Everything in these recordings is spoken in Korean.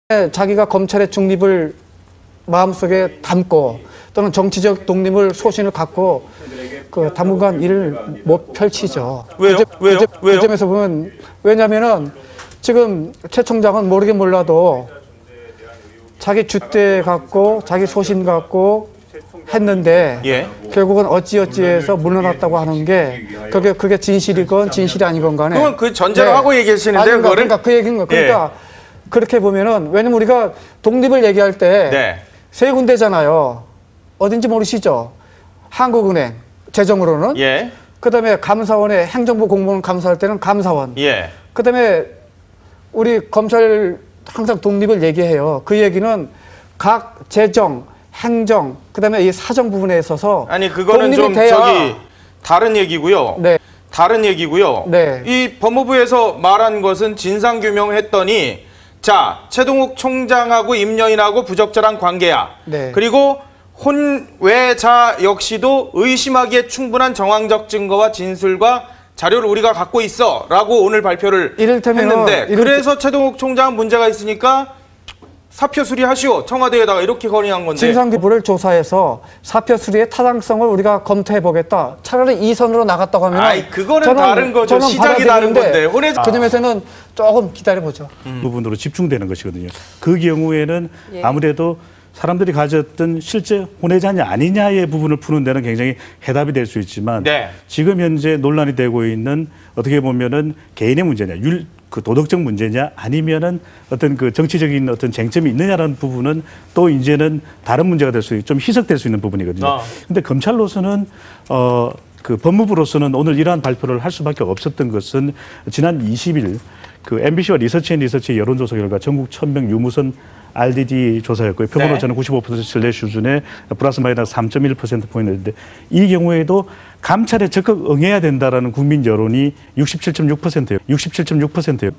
자기가 검찰의 중립을 마음속에 담고 또는 정치적 독립을 소신을 갖고 당분간 일을 못 펼치죠. 왜요? 그 점에서 보면 왜냐면은 지금 최 총장은 모르긴 몰라도 자기 줏대 갖고 자기 소신 갖고 했는데 결국은 어찌어찌해서 물러났다고 하는 게 그게 진실이건 진실이 아니건 간에 그건 그 전제로 하고 얘기하시는데요. 그러니까 그 얘기인 거. 그러니까 그렇게 보면은 왜냐면 우리가 독립을 얘기할 때 세 군데잖아요. 어딘지 모르시죠? 한국은행 재정으로는 그다음에 감사원의 행정부 공무원 감사할 때는 감사원 그다음에 우리 검찰 항상 독립을 얘기해요. 그 얘기는 각 재정 행정 그다음에 이 사정 부분에 있어서 아니 그거는 좀 저기 다른 얘기고요. 다른 얘기고요. 이 법무부에서 말한 것은 진상규명했더니 자 최동욱 총장하고 임여인하고 부적절한 관계야. 그리고 혼외자 역시도 의심하기에 충분한 정황적 증거와 진술과 자료를 우리가 갖고 있어 라고 오늘 발표를 했는데 그래서 최동욱 총장은 문제가 있으니까 사표 수리하시오 청와대에다가 이렇게 건의한 건데 진상규부를 조사해서 사표 수리의 타당성을 우리가 검토해 보겠다. 차라리 이 선으로 나갔다고 하면 그거는 다른 거죠. 시작이 다른 건데 그 점에서는 조금 기다려보죠. 부분으로 집중되는 것이거든요. 그 경우에는 아무래도 사람들이 가졌던 실제 혼외자냐 아니냐의 부분을 푸는 데는 굉장히 해답이 될 수 있지만 지금 현재 논란이 되고 있는 어떻게 보면은 개인의 문제냐, 그 도덕적 문제냐 아니면은 어떤 그 정치적인 어떤 쟁점이 있느냐라는 부분은 또 이제는 다른 문제가 될 수 있고 좀 희석될 수 있는 부분이거든요. 근데 검찰로서는 그 법무부로서는 오늘 이러한 발표를 할 수밖에 없었던 것은 지난 20일 그 MBC와 리서치앤리서치의 여론조사 결과 전국 1000명 유무선 RDD 조사였고요. 표본오차는 95% 신뢰 수준에 플러스 마이너스 3.1%포인트인데 이 경우에도 감찰에 적극 응해야 된다라는 국민 여론이 67.6%예요. 67.6%예요.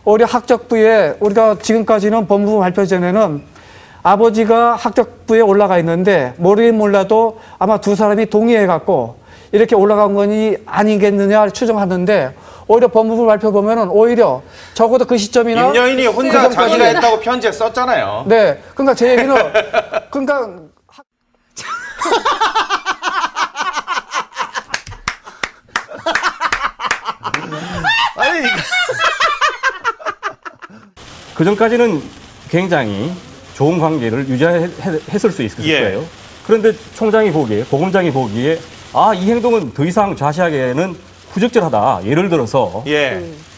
오히려 학적부에 우리가 지금까지는 법무부 발표 전에는 아버지가 학적부에 올라가 있는데 모르긴 몰라도 아마 두 사람이 동의해갖고 이렇게 올라간 거니 아니겠느냐 추정하는데 오히려 법무부 발표 보면은 오히려 적어도 그 시점이나 임여인이 혼자 자기가 했다고 편지에 썼잖아요. 그러니까 제 얘기는 그러니까 그 전까지는 굉장히 좋은 관계를 유지했을 수 있을 거예요. 그런데 총장이 보기에, 고검장이 보기에 이 행동은 더 이상 좌시하기에는 부적절하다. 예를 들어서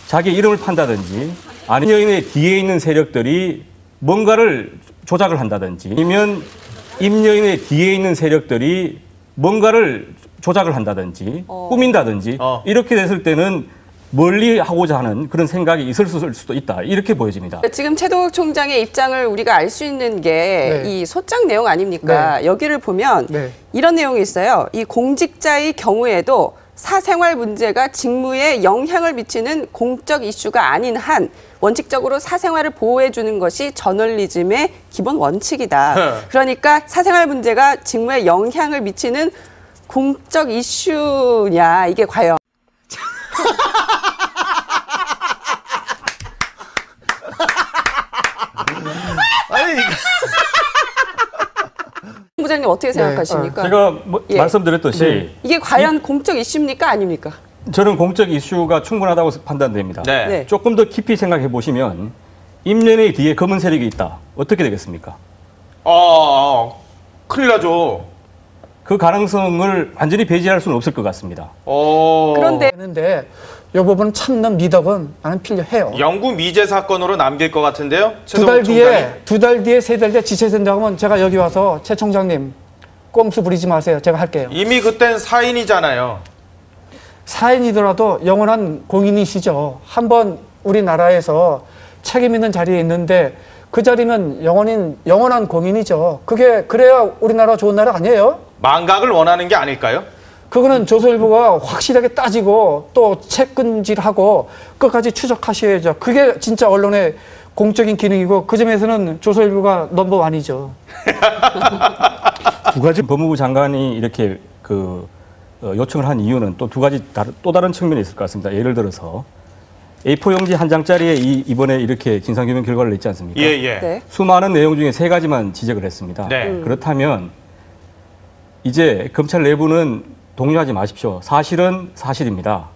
자기 이름을 판다든지 아니면 뒤에 있는 세력들이 뭔가를 조작을 한다든지 아니면 임여인의 뒤에 있는 세력들이 뭔가를 조작을 한다든지 꾸민다든지 이렇게 됐을 때는 멀리 하고자 하는 그런 생각이 있을 수도 있다. 이렇게 보여집니다. 지금 최동욱 총장의 입장을 우리가 알 수 있는 게 이 소장 내용 아닙니까? 여기를 보면 이런 내용이 있어요. 이 공직자의 경우에도 사생활 문제가 직무에 영향을 미치는 공적 이슈가 아닌 한 원칙적으로 사생활을 보호해주는 것이 저널리즘의 기본 원칙이다. 그러니까 사생활 문제가 직무에 영향을 미치는 공적 이슈냐 이게 과연 부장님 어떻게 생각하십니까? 제가 말씀드렸듯이 이게 과연 공적 이슈입니까 아닙니까? 저는 공적 이슈가 충분하다고 판단됩니다. 조금 더 깊이 생각해 보시면 임연의 뒤에 검은 세력이 있다. 어떻게 되겠습니까? 큰일 나죠. 그 가능성을 완전히 배제할 수는 없을 것 같습니다. 그런데 이 부분 참는 미덕은 나는 필요해요. 영구 미제 사건으로 남길 것 같은데요. 두 달 뒤에, 세 달 뒤에 지체된다고 하면 제가 여기 와서 최 총장님 꼼수 부리지 마세요. 제가 할게요. 이미 그땐 사인이잖아요. 사인이더라도 영원한 공인이시죠. 한번 우리나라에서 책임 있는 자리에 있는데 그 자리면 영원한 공인이죠. 그래야 우리나라 좋은 나라 아니에요? 망각을 원하는 게 아닐까요? 그거는 조선일보가 확실하게 따지고 또 책근질하고 끝까지 추적하셔야죠. 그게 진짜 언론의 공적인 기능이고 그 점에서는 조선일보가 넘버원이죠. 두 가지 법무부 장관이 이렇게 요청을 한 이유는 또 두 가지 또 다른 측면이 있을 것 같습니다. 예를 들어서 A4 용지 한 장짜리에 이번에 이렇게 진상규명 결과를 냈지 않습니까? 예, 예. 네. 수많은 내용 중에 3가지만 지적을 했습니다. 네. 그렇다면 이제 검찰 내부는 동요하지 마십시오. 사실은 사실입니다.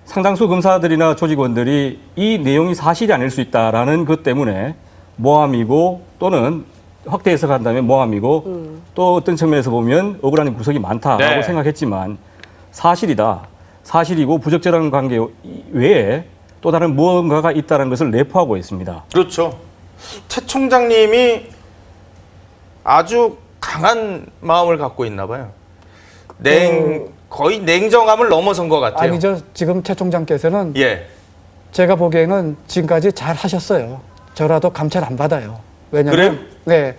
상당수 검사들이나 조직원들이 이 내용이 사실이 아닐 수 있다라는 것 때문에 모함이고 또는 확대 해석한다면 모함이고 또 어떤 측면에서 보면 억울한 구석이 많다라고 네. 생각했지만 사실이다. 사실이고 부적절한 관계 외에 또 다른 무언가가 있다는 것을 내포하고 있습니다. 그렇죠. 최 총장님이 아주 강한 마음을 갖고 있나 봐요. 거의 냉정함을 넘어선 것 같아요. 아니죠. 지금 최 총장께서는 예. 제가 보기에는 지금까지 잘 하셨어요. 저라도 감찰 안 받아요. 왜냐면 그래요? 네.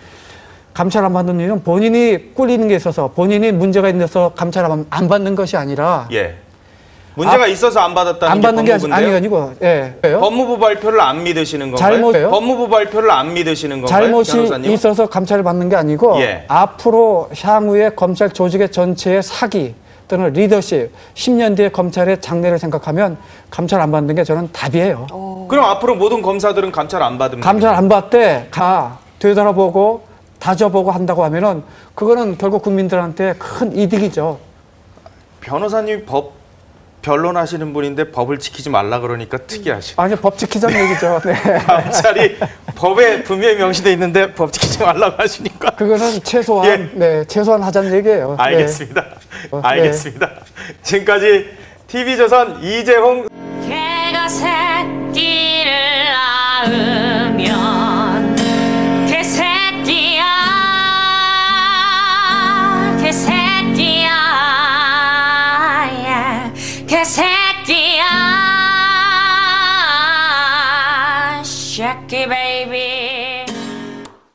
감찰 안 받는 이유는 본인이 꿀리는 게 있어서 본인이 문제가 있어서 감찰 안 받는 것이 아니라 예. 문제가 있어서 안 받았다는 안 받는 게 법무부인데요? 아니고 예. 법무부 발표를 안 믿으시는 건가요? 잘못해요? 법무부 발표를 안 믿으시는 건가요? 잘못이 변호사님? 있어서 감찰을 받는 게 아니고 예. 앞으로 향후에 검찰 조직의 전체의 사기 또는 리더십 10년 뒤에 검찰의 장래를 생각하면 감찰 안 받는 게 저는 답이에요. 그럼 앞으로 모든 검사들은 감찰 안 받습니다. 감찰 안 받되 다 되돌아보고 다져보고 한다고 하면은 그거는 결국 국민들한테 큰 이득이죠. 변호사님이 법 변론하시는 분인데 법을 지키지 말라 그러니까 특이하시고. 아니 법 지키자는 얘기죠. 네. 감찰이 법에 분명히 명시돼 있는데 법 지키지 말라고 하시니까. 그거는 최소한 예. 네 최소한 하자는 얘기예요. 알겠습니다. 네. 알겠습니다. 지금까지 TV조선 이재홍. 개가 새끼를 낳으면 개새끼야 개새끼야 개새끼야 새끼 베이비